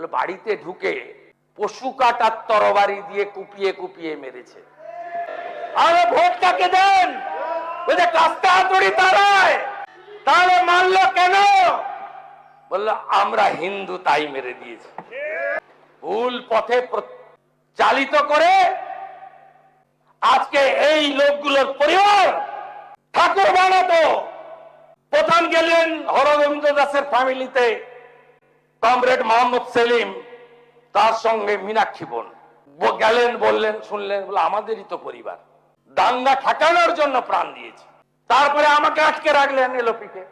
বলে বাড়িতে ঢুকে পশু কাটার তরবারি দিয়ে কুপিয়ে কুপিয়ে মেরেছে। আরে ভোট কাকে দেন? বলছে কাস্তে হাতুড়ি তারায়, তাহলে মারলো কেন? বললো আমরা হিন্দু তাই মেরে দিয়েছি। ভুল পথে চালিত করে আজকে এই লোকগুলোর পরিবার ঠাকুর বানাতো। প্রথম গেলেন হরগোবিন্দ দাসের ফ্যামিলিতে কমরেড মোহাম্মদ সেলিম, তার সঙ্গে মীনাক্ষী বোন গেলেন, বললেন, শুনলেন, বলে আমাদেরই তো পরিবার, দাঙ্গা ঠেকানোর জন্য প্রাণ দিয়েছে। তারপরে আমাকে আটকে রাখলেন এলওপিকে,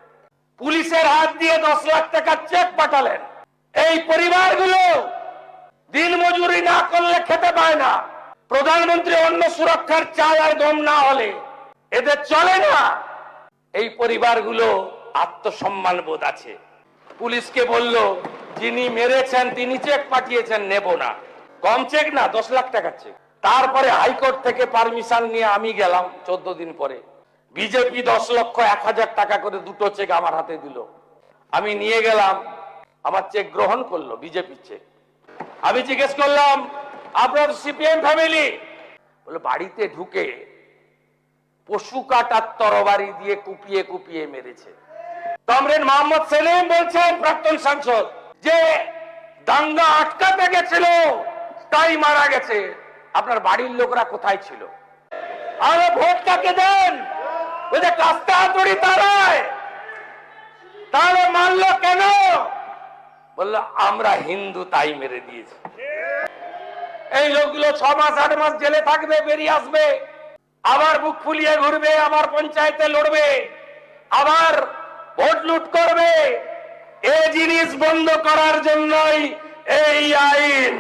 পুলিশের হাত দিয়ে 10 লাখ টাকার চেক পাঠালেন। এই পরিবারগুলো দিন মজুরি না করলে খেতে পায় না। প্রধানমন্ত্রী অন্ন সুরক্ষার চাল আর গম না হলে এদের চলে না। এই পরিবারগুলো আত্মসম্মান বোধ আছে। পুলিশকে বলল যিনি মেরেছেন তিনি চেক পাঠিয়েছেন, নেব না। কম চেক না, 10 লাখ টাকার চেক। তারপরে হাইকোর্ট থেকে পারমিশন নিয়ে আমি গেলাম 14 দিন পরে। বিজেপি 10 লক্ষ 1,000 টাকা করে দুটো চেক আমার হাতে দিল। আমি নিয়ে গেলাম, আমার চেক গ্রহণ করলো, বিজেপি চেক। আমি জিজ্ঞেস করলাম আপনার সিপিএম ফ্যামিলি? বলে বাড়িতে ঢুকে পশু কাটার তরবারি দিয়ে কুপিয়ে কুপিয়ে মেরেছে। কমরেড মোহাম্মদ সেলিম বলছেন, প্রাক্তন সাংসদ, যে দাঙ্গা আটকাতে গেছিল তাই মারা গেছে। আপনার বাড়ির লোকরা কোথায় ছিল? আরে ভোট কাকে দেন? বলছে কাস্তে হাতুড়ি তারায়, তাহলে মারলো কেন? বললো আমরা হিন্দু তাই মেরে দিয়েছি। এই লোকগুলো 6 মাস 8 মাস জেলে থাকবে, বেরিয়ে আসবে, আবার বুক ফুলিয়ে ঘুরবে, আবার পঞ্চায়েতে লড়বে, আবার ভোট লুট করবে। এই জিনিস বন্ধ করার জন্যই এই আইন।